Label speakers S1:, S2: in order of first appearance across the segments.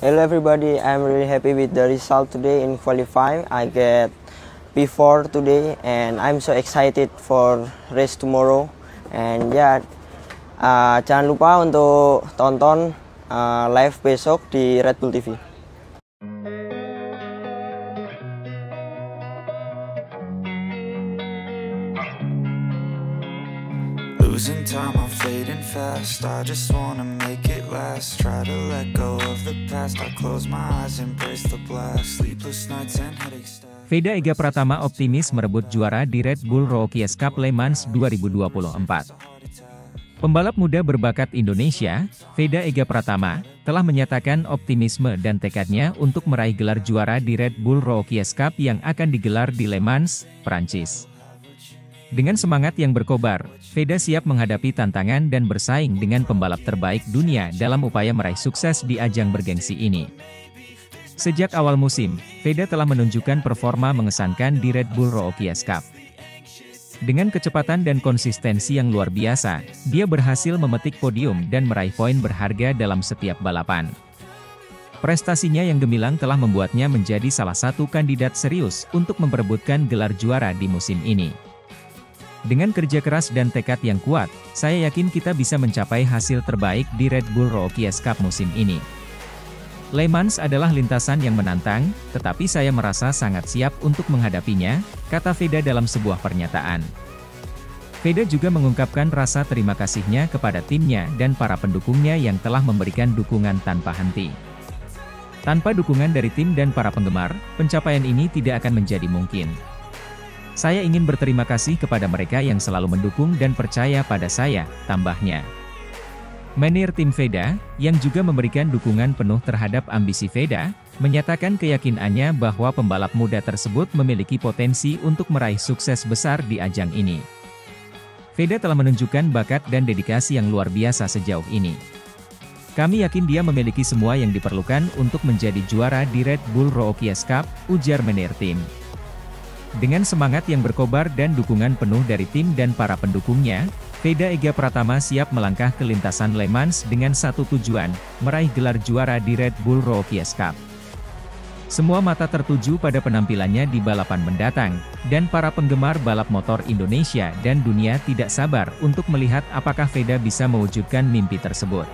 S1: Hello everybody, I'm really happy with the result today in qualifying. I get P4 today and I'm so excited for race tomorrow. And jangan lupa untuk tonton live besok di Red Bull TV.
S2: Losing time, I'm fading fast. I just wanna make it last. Try to let go of the past. I close my eyes, embrace the blast. Sleepless nights and headaches.
S3: Veda Ega Pratama optimis merebut juara di Red Bull Rookies Cup Le Mans 2024. Pembalap muda berbakat Indonesia, Veda Ega Pratama, telah menyatakan optimisme dan tekadnya untuk meraih gelar juara di Red Bull Rookies Cup yang akan digelar di Le Mans, Prancis. Dengan semangat yang berkobar, Veda siap menghadapi tantangan dan bersaing dengan pembalap terbaik dunia dalam upaya meraih sukses di ajang bergengsi ini. Sejak awal musim, Veda telah menunjukkan performa mengesankan di Red Bull Rookies Cup. Dengan kecepatan dan konsistensi yang luar biasa, dia berhasil memetik podium dan meraih poin berharga dalam setiap balapan. Prestasinya yang gemilang telah membuatnya menjadi salah satu kandidat serius untuk memperebutkan gelar juara di musim ini. Dengan kerja keras dan tekad yang kuat, saya yakin kita bisa mencapai hasil terbaik di Red Bull Rookies Cup musim ini. Le Mans adalah lintasan yang menantang, tetapi saya merasa sangat siap untuk menghadapinya, kata Veda dalam sebuah pernyataan. Veda juga mengungkapkan rasa terima kasihnya kepada timnya dan para pendukungnya yang telah memberikan dukungan tanpa henti. Tanpa dukungan dari tim dan para penggemar, pencapaian ini tidak akan menjadi mungkin. Saya ingin berterima kasih kepada mereka yang selalu mendukung dan percaya pada saya, tambahnya. Manajer tim Veda, yang juga memberikan dukungan penuh terhadap ambisi Veda, menyatakan keyakinannya bahwa pembalap muda tersebut memiliki potensi untuk meraih sukses besar di ajang ini. Veda telah menunjukkan bakat dan dedikasi yang luar biasa sejauh ini. Kami yakin dia memiliki semua yang diperlukan untuk menjadi juara di Red Bull Rookies Cup, ujar manajer tim. Dengan semangat yang berkobar dan dukungan penuh dari tim dan para pendukungnya, Veda Ega Pratama siap melangkah ke lintasan Le Mans dengan satu tujuan, meraih gelar juara di Red Bull Rookies Cup. Semua mata tertuju pada penampilannya di balapan mendatang, dan para penggemar balap motor Indonesia dan dunia tidak sabar untuk melihat apakah Veda bisa mewujudkan mimpi tersebut.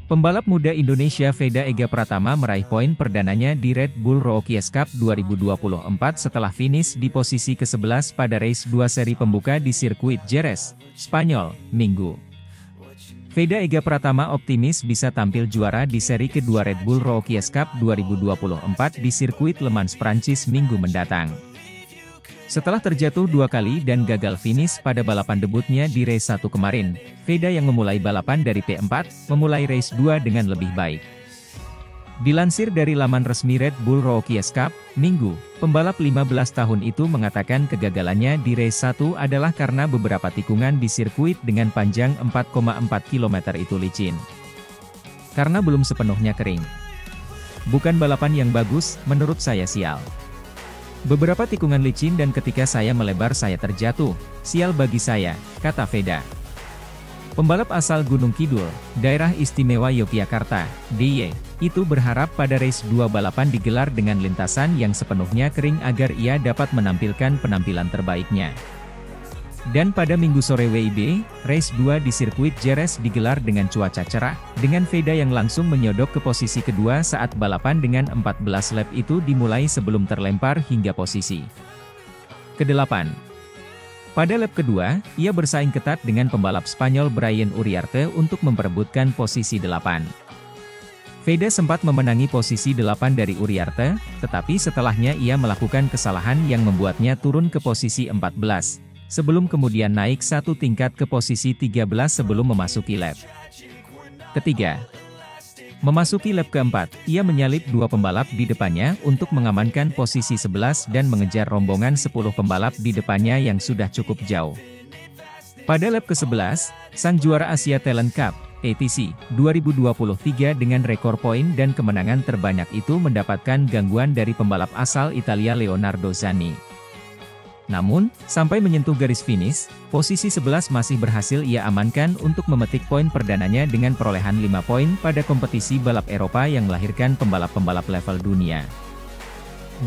S3: Pembalap muda Indonesia Veda Ega Pratama meraih poin perdananya di Red Bull Rookies Cup 2024 setelah finish di posisi ke-11 pada race 2 seri pembuka di sirkuit Jerez, Spanyol, Minggu. Veda Ega Pratama optimis bisa tampil juara di seri kedua Red Bull Rookies Cup 2024 di sirkuit Le Mans, Prancis Minggu mendatang. Setelah terjatuh 2 kali dan gagal finish pada balapan debutnya di race 1 kemarin, Veda yang memulai balapan dari P4, memulai race 2 dengan lebih baik. Dilansir dari laman resmi Red Bull Rookies Cup, Minggu, pembalap 15 tahun itu mengatakan kegagalannya di race 1 adalah karena beberapa tikungan di sirkuit dengan panjang 4,4 km itu licin. Karena belum sepenuhnya kering. Bukan balapan yang bagus, menurut saya sial. Beberapa tikungan licin dan ketika saya melebar saya terjatuh, sial bagi saya, kata Veda. Pembalap asal Gunung Kidul, Daerah Istimewa Yogyakarta, DIY, itu berharap pada race 2 balapan digelar dengan lintasan yang sepenuhnya kering agar ia dapat menampilkan penampilan terbaiknya. Dan pada Minggu sore WIB, race 2 di sirkuit Jerez digelar dengan cuaca cerah, dengan Veda yang langsung menyodok ke posisi kedua saat balapan dengan 14 lap itu dimulai sebelum terlempar hingga posisi ke-8. Pada lap kedua, ia bersaing ketat dengan pembalap Spanyol Brian Uriarte untuk memperebutkan posisi 8. Veda sempat memenangi posisi 8 dari Uriarte, tetapi setelahnya ia melakukan kesalahan yang membuatnya turun ke posisi 14. Sebelum kemudian naik satu tingkat ke posisi 13 sebelum memasuki lap ketiga. Memasuki lap keempat, ia menyalip 2 pembalap di depannya untuk mengamankan posisi 11 dan mengejar rombongan 10 pembalap di depannya yang sudah cukup jauh. Pada lap ke-11, sang juara Asia Talent Cup, ATC, 2023 dengan rekor poin dan kemenangan terbanyak itu mendapatkan gangguan dari pembalap asal Italia Leonardo Zanni. Namun, sampai menyentuh garis finish, posisi 11 masih berhasil ia amankan untuk memetik poin perdananya dengan perolehan 5 poin pada kompetisi balap Eropa yang melahirkan pembalap-pembalap level dunia.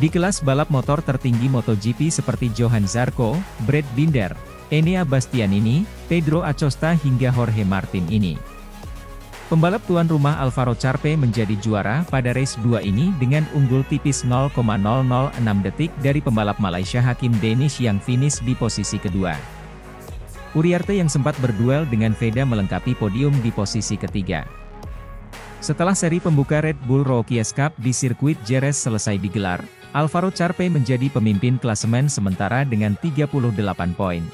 S3: Di kelas balap motor tertinggi MotoGP seperti Johann Zarco, Brad Binder, Enea Bastianini, Pedro Acosta hingga Jorge Martin ini. Pembalap tuan rumah Alvaro Charpe menjadi juara pada race 2 ini dengan unggul tipis 0,006 detik dari pembalap Malaysia Hakim Danish yang finish di posisi kedua. Uriarte yang sempat berduel dengan Veda melengkapi podium di posisi ketiga. Setelah seri pembuka Red Bull Rookies Cup di sirkuit Jerez selesai digelar, Alvaro Charpe menjadi pemimpin klasemen sementara dengan 38 poin.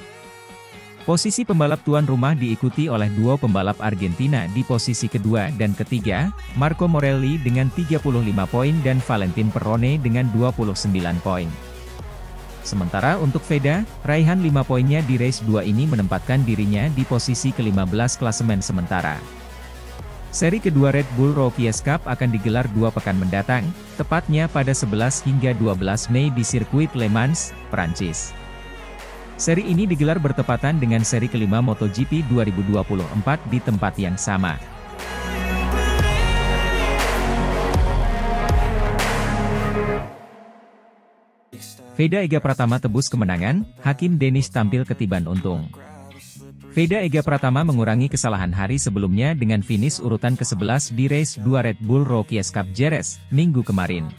S3: Posisi pembalap tuan rumah diikuti oleh duo pembalap Argentina di posisi kedua dan ketiga, Marco Morelli dengan 35 poin dan Valentin Perrone dengan 29 poin. Sementara untuk Veda, raihan 5 poinnya di race 2 ini menempatkan dirinya di posisi ke-15 klasemen sementara. Seri kedua Red Bull Rookies Cup akan digelar 2 pekan mendatang, tepatnya pada 11 hingga 12 Mei di sirkuit Le Mans, Prancis. Seri ini digelar bertepatan dengan seri kelima MotoGP 2024 di tempat yang sama. Veda Ega Pratama tebus kemenangan, Hakim Danish tampil ketiban untung. Veda Ega Pratama mengurangi kesalahan hari sebelumnya dengan finish urutan ke-11 di race 2 Red Bull Rookies Cup Jerez, Minggu kemarin.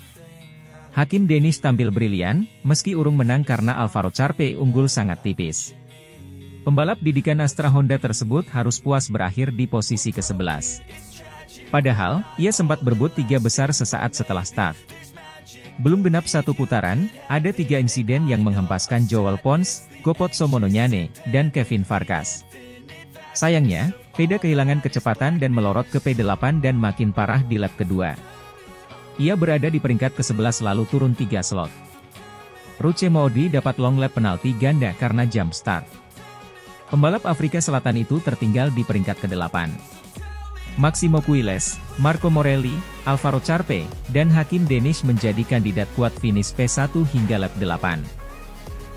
S3: Hakim Danish tampil brilian, meski urung menang karena Alvaro Charpe unggul sangat tipis. Pembalap didikan Astra Honda tersebut harus puas berakhir di posisi ke-11. Padahal, ia sempat berebut 3 besar sesaat setelah start. Belum genap 1 putaran, ada 3 insiden yang menghempaskan Joel Pons, Gopotso Mononyane, dan Kevin Farkas. Sayangnya, Veda kehilangan kecepatan dan melorot ke P8 dan makin parah di lap kedua. Ia berada di peringkat ke-11 lalu turun 3 slot. Ruche Moody dapat long lap penalti ganda karena jump start. Pembalap Afrika Selatan itu tertinggal di peringkat ke-8. Maximo Quiles, Marco Morelli, Alvaro Charpe, dan Hakim Danish menjadi kandidat kuat finish P1 hingga lap 8.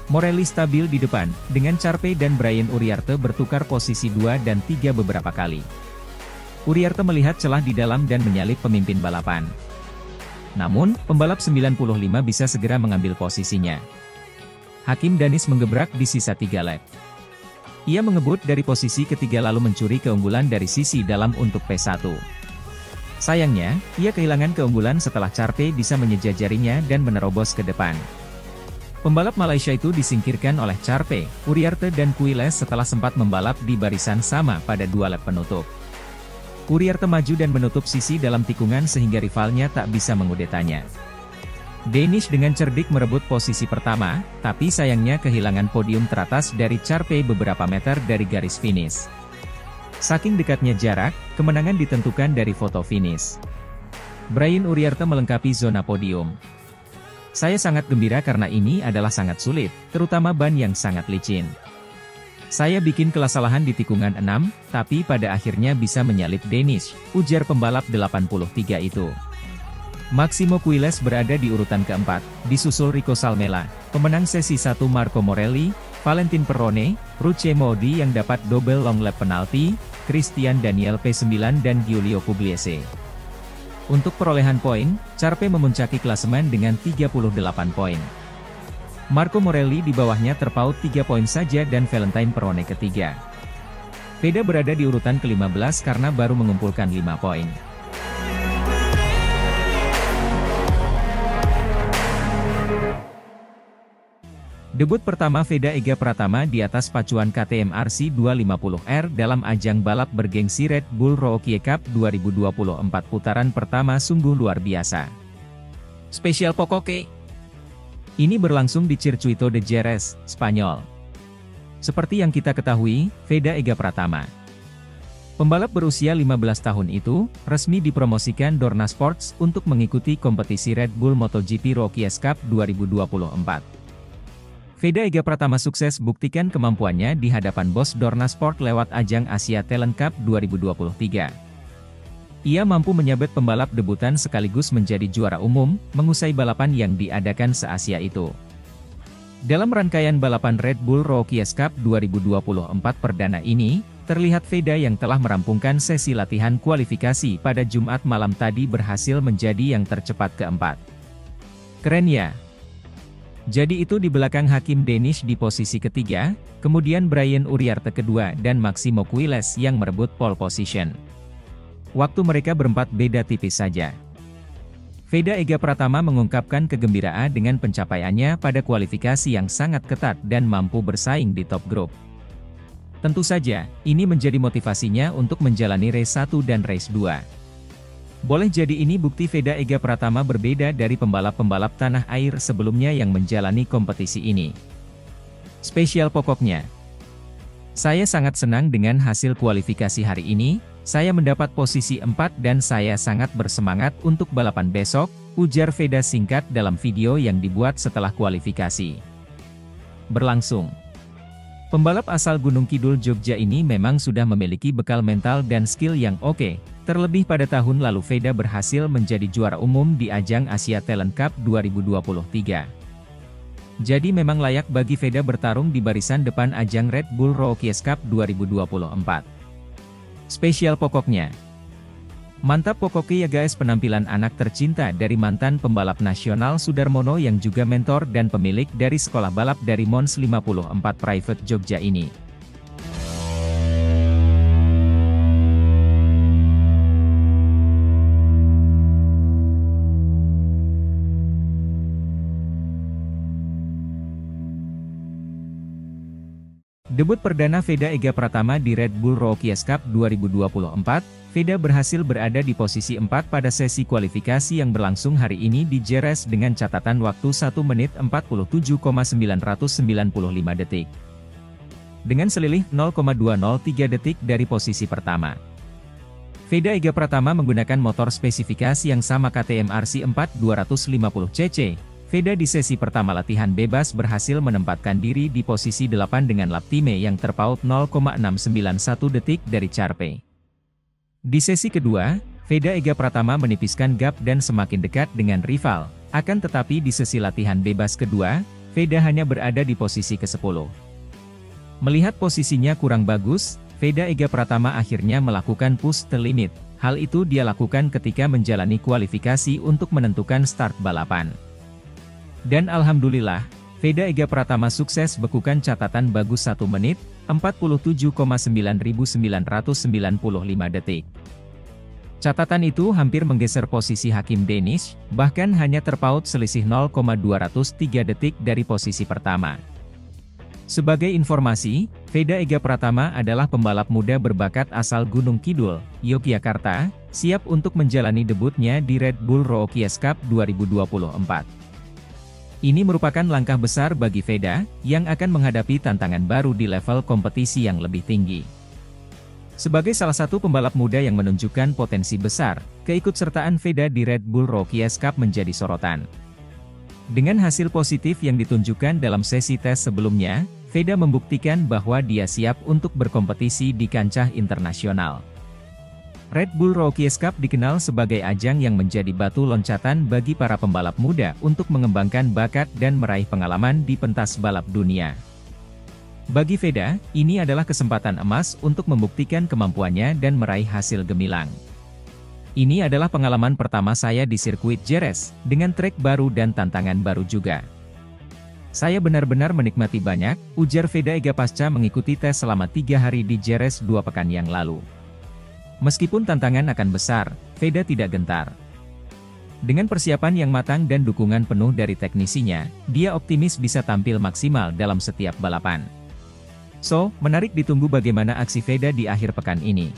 S3: Morelli stabil di depan, dengan Charpe dan Brian Uriarte bertukar posisi 2 dan 3 beberapa kali. Uriarte melihat celah di dalam dan menyalip pemimpin balapan. Namun, pembalap 95 bisa segera mengambil posisinya. Hakim Danish menggebrak di sisa 3 lap. Ia mengebut dari posisi ketiga lalu mencuri keunggulan dari sisi dalam untuk P1. Sayangnya, ia kehilangan keunggulan setelah Charpe bisa menyejajarinya dan menerobos ke depan. Pembalap Malaysia itu disingkirkan oleh Charpe, Uriarte dan Quiles setelah sempat membalap di barisan sama pada 2 lap penutup. Uriarte maju dan menutup sisi dalam tikungan sehingga rivalnya tak bisa mengudetanya. Danish dengan cerdik merebut posisi pertama, tapi sayangnya kehilangan podium teratas dari Charpe beberapa meter dari garis finish. Saking dekatnya jarak, kemenangan ditentukan dari foto finish. Brian Uriarte melengkapi zona podium. Saya sangat gembira karena ini adalah sangat sulit, terutama ban yang sangat licin. Saya bikin kesalahan di tikungan 6, tapi pada akhirnya bisa menyalip Danish, ujar pembalap 83 itu. Maximo Quiles berada di urutan keempat, disusul Rico Salmela, pemenang sesi 1 Marco Morelli, Valentin Perrone, Ruche Moody yang dapat double long lap penalti, Christian Daniel P9 dan Giulio Pugliese. Untuk perolehan poin, Charpe memuncaki klasemen dengan 38 poin. Marco Morelli di bawahnya terpaut 3 poin saja dan Valentin Perrone ketiga. Veda berada di urutan ke-15 karena baru mengumpulkan 5 poin. Debut pertama Veda Ega Pratama di atas pacuan KTM RC 250R dalam ajang balap bergengsi Red Bull Rookies Cup 2024 putaran pertama sungguh luar biasa. Spesial Pocoque. Ini berlangsung di Circuito de Jerez, Spanyol. Seperti yang kita ketahui, Veda Ega Pratama, pembalap berusia 15 tahun itu, resmi dipromosikan Dorna Sports untuk mengikuti kompetisi Red Bull MotoGP Rookies Cup 2024. Veda Ega Pratama sukses buktikan kemampuannya di hadapan bos Dorna Sport lewat ajang Asia Talent Cup 2023. Ia mampu menyabet pembalap debutan sekaligus menjadi juara umum, mengusai balapan yang diadakan se-Asia itu. Dalam rangkaian balapan Red Bull Rookies Cup 2024 perdana ini, terlihat Veda yang telah merampungkan sesi latihan kualifikasi pada Jumat malam tadi berhasil menjadi yang tercepat keempat. Keren ya? Jadi itu di belakang Hakim Danish di posisi ketiga, kemudian Brian Uriarte kedua dan Maximo Quiles yang merebut pole position. Waktu mereka berempat beda tipis saja. Veda Ega Pratama mengungkapkan kegembiraan dengan pencapaiannya pada kualifikasi yang sangat ketat dan mampu bersaing di top grup. Tentu saja, ini menjadi motivasinya untuk menjalani race 1 dan race 2. Boleh jadi ini bukti Veda Ega Pratama berbeda dari pembalap-pembalap tanah air sebelumnya yang menjalani kompetisi ini. Spesial pokoknya. Saya sangat senang dengan hasil kualifikasi hari ini. Saya mendapat posisi 4 dan saya sangat bersemangat untuk balapan besok, ujar Veda singkat dalam video yang dibuat setelah kualifikasi berlangsung. Pembalap asal Gunung Kidul Jogja ini memang sudah memiliki bekal mental dan skill yang oke, terlebih pada tahun lalu Veda berhasil menjadi juara umum di ajang Asia Talent Cup 2023. Jadi memang layak bagi Veda bertarung di barisan depan ajang Red Bull Rookies Cup 2024. Spesial pokoknya. Mantap pokoknya ya guys, penampilan anak tercinta dari mantan pembalap nasional Sudarmono yang juga mentor dan pemilik dari sekolah balap dari Mons 54 Private Jogja ini. Debut perdana Veda Ega Pratama di Red Bull Rookies Cup 2024, Veda berhasil berada di posisi 4 pada sesi kualifikasi yang berlangsung hari ini di Jerez dengan catatan waktu 1 menit 47,995 detik. Dengan selisih 0,203 detik dari posisi pertama. Veda Ega Pratama menggunakan motor spesifikasi yang sama KTM RC4 250cc. Veda di sesi pertama latihan bebas berhasil menempatkan diri di posisi 8 dengan lap time yang terpaut 0,691 detik dari Carpe. Di sesi kedua, Veda Ega Pratama menipiskan gap dan semakin dekat dengan rival. Akan tetapi di sesi latihan bebas kedua, Veda hanya berada di posisi ke-10. Melihat posisinya kurang bagus, Veda Ega Pratama akhirnya melakukan push the limit. Hal itu dia lakukan ketika menjalani kualifikasi untuk menentukan start balapan. Dan alhamdulillah, Veda Ega Pratama sukses bekukan catatan bagus 1 menit, 47,9995 detik. Catatan itu hampir menggeser posisi Hakim Danish, bahkan hanya terpaut selisih 0,203 detik dari posisi pertama. Sebagai informasi, Veda Ega Pratama adalah pembalap muda berbakat asal Gunung Kidul, Yogyakarta, siap untuk menjalani debutnya di Red Bull Rookies Cup 2024. Ini merupakan langkah besar bagi Veda, yang akan menghadapi tantangan baru di level kompetisi yang lebih tinggi. Sebagai salah satu pembalap muda yang menunjukkan potensi besar, keikutsertaan Veda di Red Bull Rookies Cup menjadi sorotan. Dengan hasil positif yang ditunjukkan dalam sesi tes sebelumnya, Veda membuktikan bahwa dia siap untuk berkompetisi di kancah internasional. Red Bull Rookies Cup dikenal sebagai ajang yang menjadi batu loncatan bagi para pembalap muda untuk mengembangkan bakat dan meraih pengalaman di pentas balap dunia. Bagi Veda, ini adalah kesempatan emas untuk membuktikan kemampuannya dan meraih hasil gemilang. Ini adalah pengalaman pertama saya di sirkuit Jerez, dengan trek baru dan tantangan baru juga. Saya benar-benar menikmati banyak, ujar Veda Ega pasca mengikuti tes selama 3 hari di Jerez 2 pekan yang lalu. Meskipun tantangan akan besar, Veda tidak gentar. Dengan persiapan yang matang dan dukungan penuh dari teknisinya, dia optimis bisa tampil maksimal dalam setiap balapan. So, menarik ditunggu bagaimana aksi Veda di akhir pekan ini.